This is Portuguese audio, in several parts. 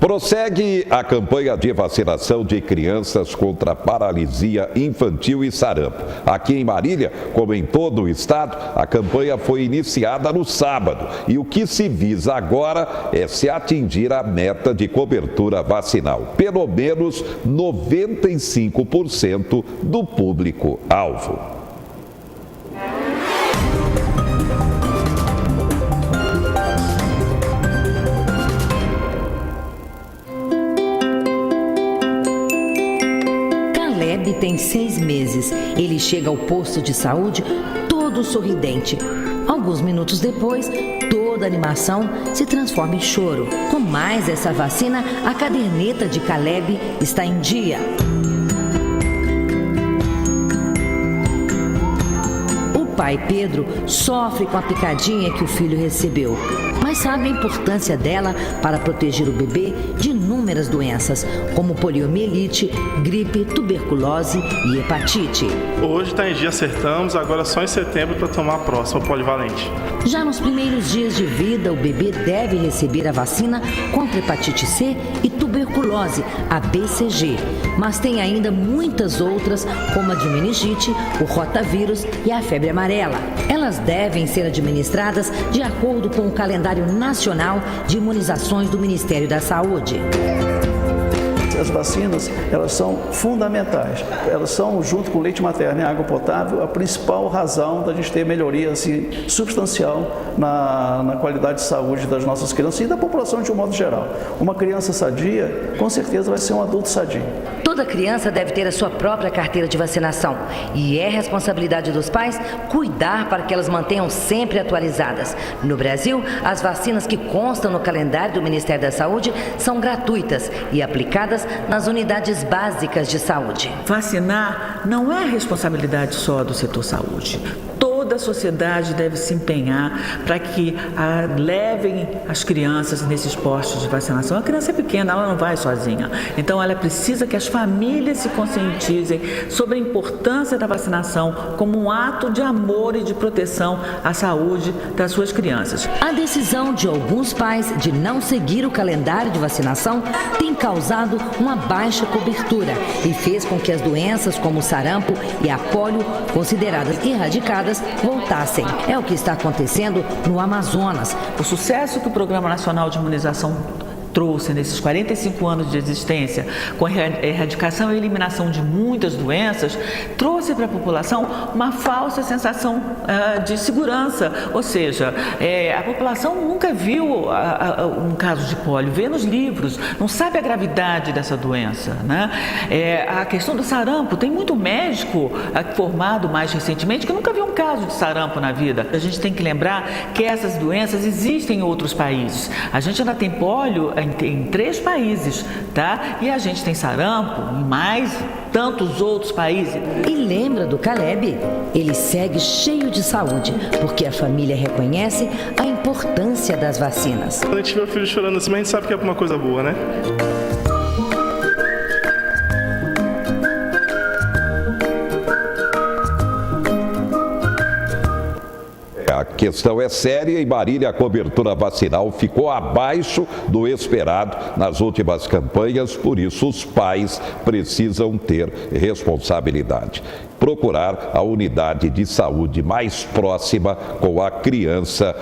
Prossegue a campanha de vacinação de crianças contra paralisia infantil e sarampo. Aqui em Marília, como em todo o estado, a campanha foi iniciada no sábado e o que se visa agora é se atingir a meta de cobertura vacinal, pelo menos 95% do público-alvo. Caleb tem 6 meses. Ele chega ao posto de saúde todo sorridente. Alguns minutos depois, toda a animação se transforma em choro. Com mais essa vacina, a caderneta de Caleb está em dia. O pai Pedro sofre com a picadinha que o filho recebeu, mas sabe a importância dela para proteger o bebê de inúmeras doenças, como poliomielite, gripe, tuberculose e hepatite. Hoje está em dia, acertamos, agora só em setembro para tomar a próxima polivalente. Já nos primeiros dias de vida, o bebê deve receber a vacina contra hepatite C e tuberculose, a BCG. Mas tem ainda muitas outras, como a de meningite, o rotavírus e a febre amarela. Elas devem ser administradas de acordo com o calendário nacional de imunizações do Ministério da Saúde. As vacinas, elas são fundamentais. Elas são, junto com o leite materno e a água potável, a principal razão da gente ter melhoria assim, substancial na qualidade de saúde das nossas crianças e da população de um modo geral. Uma criança sadia, com certeza, vai ser um adulto sadio. Toda criança deve ter a sua própria carteira de vacinação e é responsabilidade dos pais cuidar para que elas mantenham sempre atualizadas. No Brasil, as vacinas que constam no calendário do Ministério da Saúde são gratuitas e aplicadas nas unidades básicas de saúde. Vacinar não é responsabilidade só do setor saúde. Toda a sociedade deve se empenhar para que levem as crianças nesses postos de vacinação. A criança é pequena, ela não vai sozinha. Então, ela precisa que as famílias se conscientizem sobre a importância da vacinação como um ato de amor e de proteção à saúde das suas crianças. A decisão de alguns pais de não seguir o calendário de vacinação tem causado uma baixa cobertura e fez com que as doenças como o sarampo e a polio, consideradas erradicadas, voltassem. É o que está acontecendo no Amazonas. O sucesso que o Programa Nacional de Imunização trouxe nesses 45 anos de existência, com a erradicação e eliminação de muitas doenças, trouxe para a população uma falsa sensação de segurança. Ou seja, a população nunca viu um caso de pólio, vê nos livros, não sabe a gravidade dessa doença, né? A questão do sarampo, tem muito médico formado mais recentemente que nunca viu um caso de sarampo na vida. A gente tem que lembrar que essas doenças existem em outros países. A gente ainda tem pólio em 3 países, tá? E a gente tem sarampo em mais tantos outros países. E lembra do Caleb? Ele segue cheio de saúde, porque a família reconhece a importância das vacinas. Quando a gente vê o filho chorando assim, a gente sabe que é uma coisa boa, né? A questão é séria e Marília, a cobertura vacinal ficou abaixo do esperado nas últimas campanhas, por isso os pais precisam ter responsabilidade. Procurar a unidade de saúde mais próxima com a criança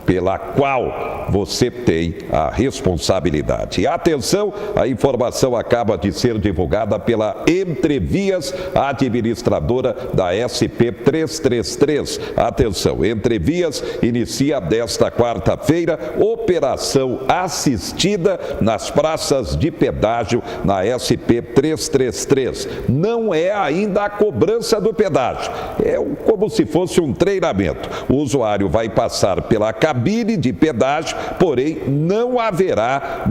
pela qual você tem a responsabilidade. E atenção, a informação acaba de ser divulgada pela Entrevias, administradora da SP 333. Atenção, Entrevias inicia desta quarta-feira operação assistida nas praças de pedágio na SP 333. Não é ainda a cobrança do pedágio, é como se fosse um treinamento. O usuário vai passar pela cabine de pedágio, porém não haverá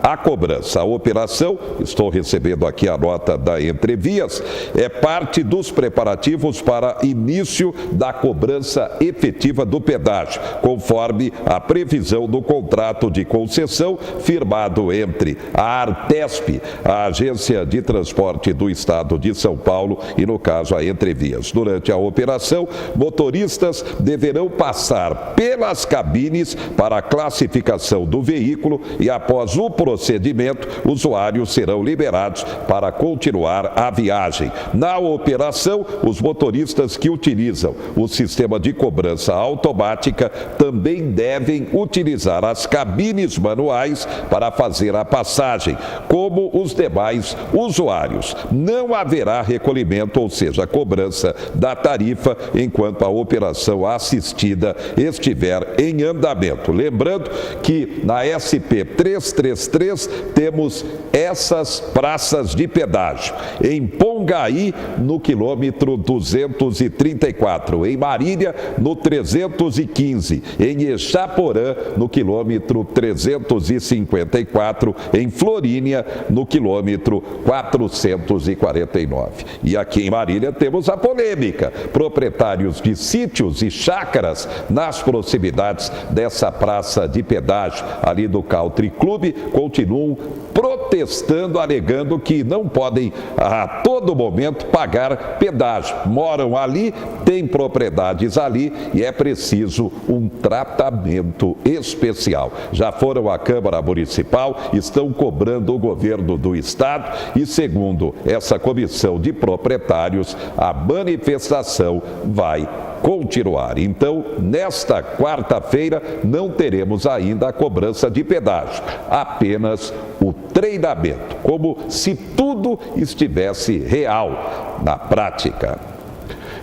a cobrança. A operação, estou recebendo aqui a nota da Entrevias, é parte dos preparativos para início da cobrança efetiva do pedágio, conforme a previsão do contrato de concessão firmado entre a Artesp, a Agência de Transporte do Estado de São Paulo, e, no caso, a Entrevias. Durante a operação, motoristas deverão passar pelas cabines para a classificação do veículo e, após o procedimento, usuários serão liberados para continuar a viagem. Na operação, os motoristas que utilizam o sistema de cobrança automática também devem utilizar as cabines manuais para fazer a passagem, como os demais usuários. Não haverá recolhimento, ou seja, cobrança da tarifa, enquanto a operação assistida estiver em andamento. Lembrando que na SP 333 temos essas praças de pedágio. Em Pongaí, no quilômetro 234, em Marília, no 315, em Exaporã, no quilômetro 354, em Florínia, no quilômetro 449. E aqui em Marília temos a polêmica. Proprietários de sítios e chácaras nas proximidades dessa praça de pedágio ali do Country Club continuam protestando, alegando que não podem a todo momento pagar pedágio. Moram ali, têm propriedades ali e é preciso um tratamento especial. Já foram à Câmara Municipal, estão cobrando o governo do estado e, segundo essa comissão de proprietários, a manifestação vai continuar. Então, nesta quarta-feira, não teremos ainda a cobrança de pedágio, apenas o treinamento, como se tudo estivesse real na prática.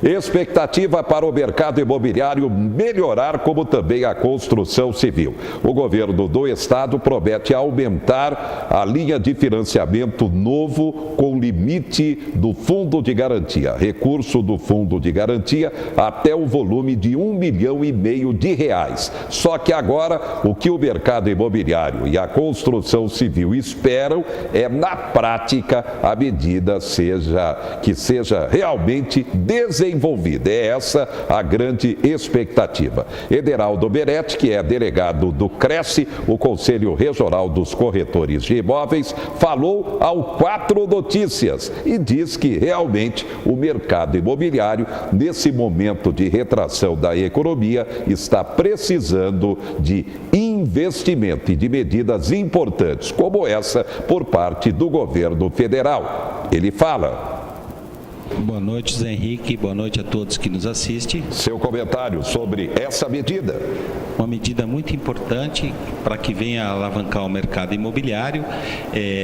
Expectativa para o mercado imobiliário melhorar, como também a construção civil. O governo do estado promete aumentar a linha de financiamento novo com limite do fundo de garantia, recurso do fundo de garantia até o volume de R$1,5 milhão de reais. Só que agora o que o mercado imobiliário e a construção civil esperam é, na prática, a medida que seja realmente desenvolvida. É essa a grande expectativa. Ederaldo Beretti, que é delegado do Cresce, o Conselho Regional dos Corretores de Imóveis, falou ao 4 Notícias e diz que realmente o mercado imobiliário, nesse momento de retração da economia, está precisando de investimento e de medidas importantes, como essa por parte do governo federal. Ele fala. Boa noite, Zé Henrique. Boa noite a todos que nos assistem. Seu comentário sobre essa medida. Uma medida muito importante para que venha alavancar o mercado imobiliário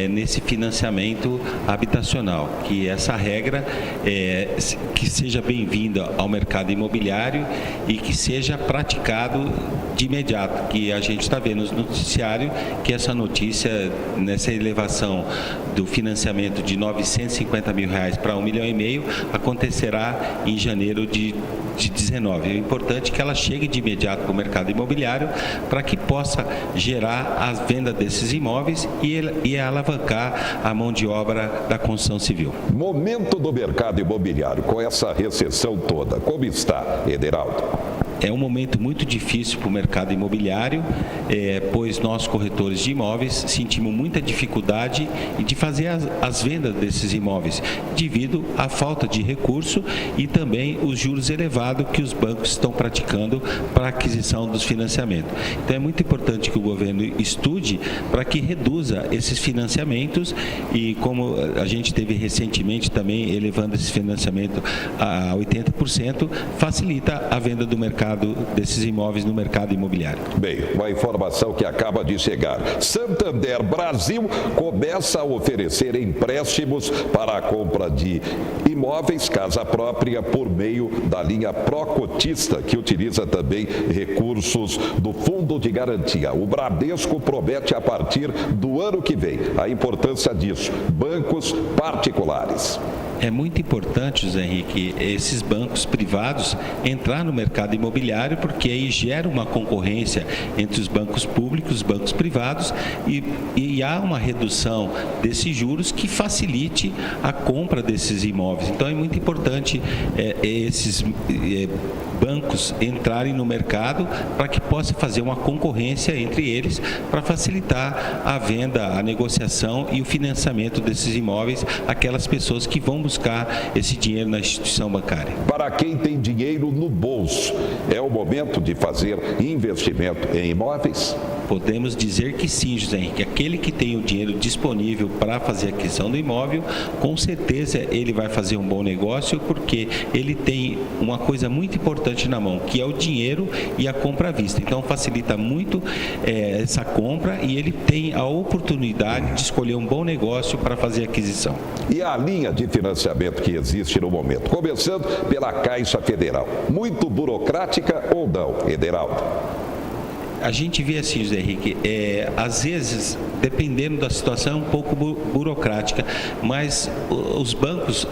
nesse financiamento habitacional. Que essa regra que seja bem-vinda ao mercado imobiliário e que seja praticado de imediato. Que a gente está vendo no noticiário que essa notícia, nessa elevação do financiamento de R$950 mil para R$1,5 milhão, acontecerá em janeiro de 19. É importante que ela chegue de imediato para o mercado imobiliário para que possa gerar a venda desses imóveis e alavancar a mão de obra da construção civil. Momento do mercado imobiliário com essa recessão toda, como está, Ederaldo? É um momento muito difícil para o mercado imobiliário, pois nós, corretores de imóveis, sentimos muita dificuldade de fazer as vendas desses imóveis, devido à falta de recurso e também os juros elevados que os bancos estão praticando para a aquisição dos financiamentos. Então, é muito importante que o governo estude para que reduza esses financiamentos e, como a gente teve recentemente também elevando esse financiamento a 80%, facilita a venda do mercado desses imóveis no mercado imobiliário. Bem, uma informação que acaba de chegar. Santander Brasil começa a oferecer empréstimos para a compra de imóveis, casa própria, por meio da linha Procotista, que utiliza também recursos do Fundo de Garantia. O Bradesco promete a partir do ano que vem a importância disso. Bancos particulares. É muito importante, José Henrique, esses bancos privados entrar no mercado imobiliário, porque aí gera uma concorrência entre os bancos públicos e os bancos privados e há uma redução desses juros que facilite a compra desses imóveis. Então é muito importante esses bancos entrarem no mercado para que possa fazer uma concorrência entre eles para facilitar a venda, a negociação e o financiamento desses imóveis àquelas pessoas que vão buscar esse dinheiro na instituição bancária. Para quem tem dinheiro no bolso, é o momento de fazer investimento em imóveis? Podemos dizer que sim, José Henrique. Aquele que tem o dinheiro disponível para fazer a aquisição do imóvel, com certeza ele vai fazer um bom negócio, porque ele tem uma coisa muito importante na mão, que é o dinheiro e a compra à vista. Então facilita muito essa compra e ele tem a oportunidade de escolher um bom negócio para fazer a aquisição. E a linha de financiamento que existe no momento, começando pela Caixa Federal, muito burocrática ou não, Ederaldo? A gente vê assim, José Henrique, às vezes, dependendo da situação, é um pouco burocrática, mas os bancos,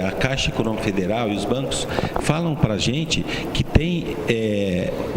a Caixa Econômica Federal e os bancos falam para a gente que tem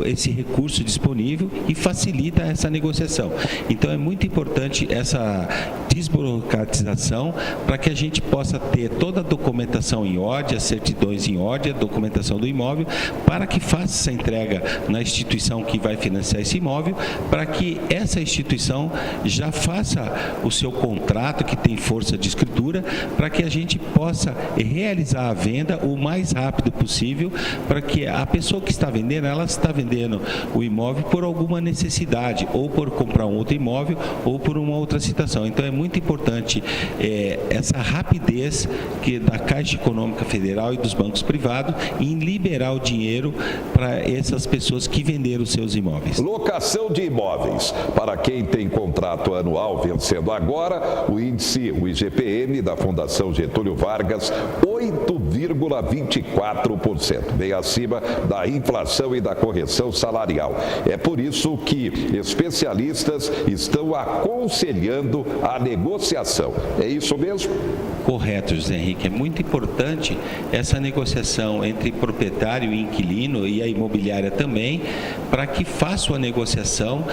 esse recurso disponível e facilita essa negociação. Então é muito importante essa desburocratização para que a gente possa ter toda a documentação em ordem, as certidões em ordem, a documentação do imóvel, para que faça essa entrega na instituição que vai financiar esse imóvel, para que essa instituição já faça o seu contrato, que tem força de escritura, para que a gente possa realizar a venda o mais rápido possível, para que a pessoa que está vendendo, ela está vendendo o imóvel por alguma necessidade, ou por comprar um outro imóvel, ou por uma outra situação. Então é muito importante essa rapidez da Caixa Econômica Federal e dos bancos privados em liberar o dinheiro para essas pessoas que venderam os seus imóveis. Locação de imóveis. Para quem tem contrato anual vencendo agora, o índice, o IGPM da Fundação Getúlio Vargas, 8,24%, bem acima da inflação e da correção salarial. É por isso que especialistas estão aconselhando a negociação. É isso mesmo? Correto, José Henrique. É muito importante essa negociação entre proprietário e inquilino, e a imobiliária também, para que faça a negociação,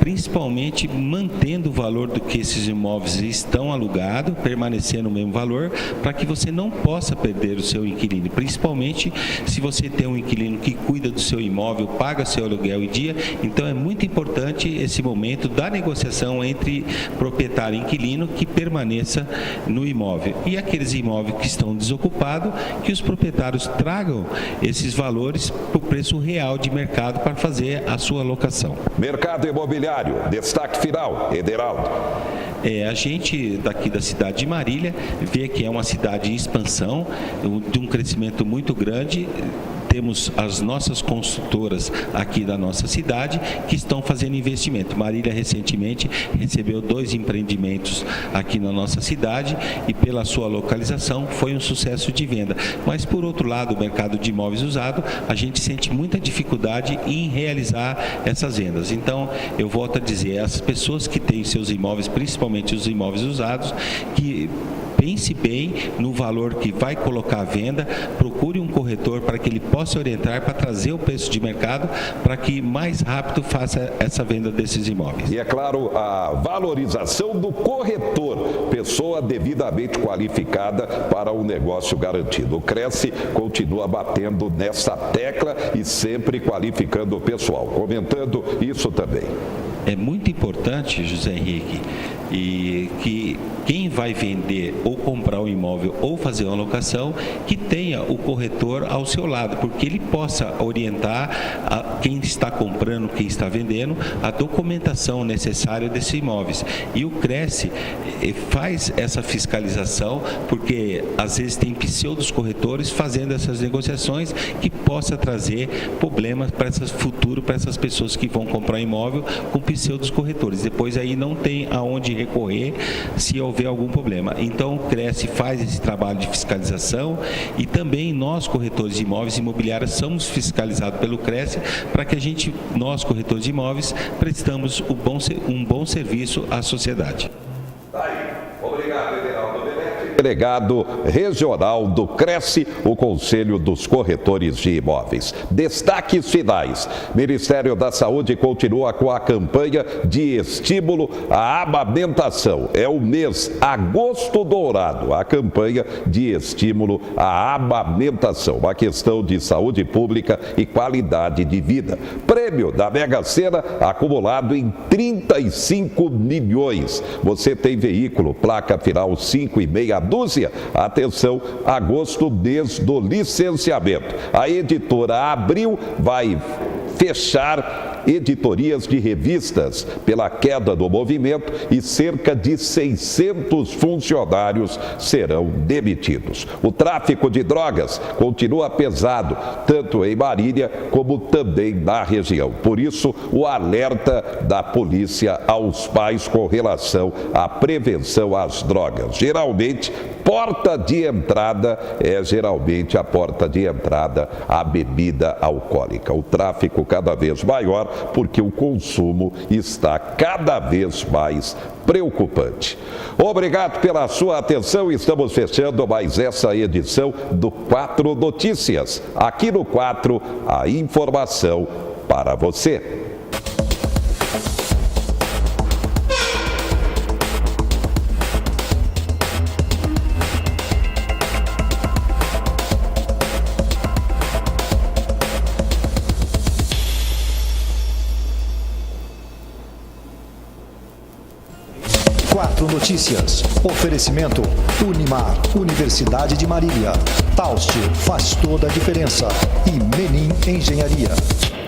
principalmente mantendo o valor do que esses imóveis estão alugados, permanecendo o mesmo valor, para que você não possa perder o seu inquilino, principalmente se você tem um inquilino que cuida do seu imóvel, paga seu aluguel em dia. Então é muito importante esse momento da negociação entre proprietário e inquilino que permaneça no imóvel. E aqueles imóveis que estão desocupados, que os proprietários tragam esses valores para o preço real de mercado para fazer a sua locação. Mercado imobiliário, destaque final, Ederaldo. A gente daqui da cidade de Marília vê que é uma cidade em expansão, de um crescimento muito grande. Temos as nossas construtoras aqui da nossa cidade que estão fazendo investimento. Marília recentemente recebeu 2 empreendimentos aqui na nossa cidade e pela sua localização foi um sucesso de venda. Mas por outro lado, o mercado de imóveis usados, a gente sente muita dificuldade em realizar essas vendas. Então, eu volto a dizer, as pessoas que têm seus imóveis, principalmente os imóveis usados, que pense bem no valor que vai colocar à venda, procure um corretor para que ele possa orientar, para trazer o preço de mercado, para que mais rápido faça essa venda desses imóveis. E é claro, a valorização do corretor, pessoa devidamente qualificada para um negócio garantido. O Cresce continua batendo nessa tecla e sempre qualificando o pessoal, comentando isso também. É muito importante, José Henrique, e que quem vai vender ou comprar um imóvel ou fazer uma locação, que tenha o corretor ao seu lado, porque ele possa orientar quem está comprando, quem está vendendo, a documentação necessária desses imóveis. E o Cresce faz essa fiscalização, porque às vezes tem pseudos corretores fazendo essas negociações que possa trazer problemas para essas futuro para essas pessoas que vão comprar imóvel com pseudos corretores. Depois aí não tem aonde recorrer se houver algum problema. Então o Cresce faz esse trabalho de fiscalização e também nós, corretores de imóveis e imobiliários, somos fiscalizados pelo Cresce para que nós, corretores de imóveis, prestamos um bom serviço à sociedade. Tá aí. Obrigado, Ederaldo Benetti. delegado regional do Cresce, o Conselho dos Corretores de Imóveis. Destaques finais. Ministério da Saúde continua com a campanha de estímulo à amamentação. É o mês Agosto Dourado, a campanha de estímulo à amamentação. Uma questão de saúde pública e qualidade de vida. Prêmio da Mega Sena acumulado em 35 milhões. Você tem veículo, placa final 5 e meia dúzia? Atenção, agosto, mês do licenciamento. A editora Abril vai fechar editorias de revistas pela queda do movimento e cerca de 600 funcionários serão demitidos. O tráfico de drogas continua pesado, tanto em Marília como também na região. Por isso, o alerta da polícia aos pais com relação à prevenção às drogas. Geralmente, porta de entrada é a porta de entrada à bebida alcoólica. O tráfico cada vez maior porque o consumo está cada vez mais preocupante. Obrigado pela sua atenção. Estamos fechando mais essa edição do 4 Notícias. Aqui no 4, a informação para você. Notícias. Oferecimento Unimar, Universidade de Marília. Taust faz toda a diferença. E Menin Engenharia.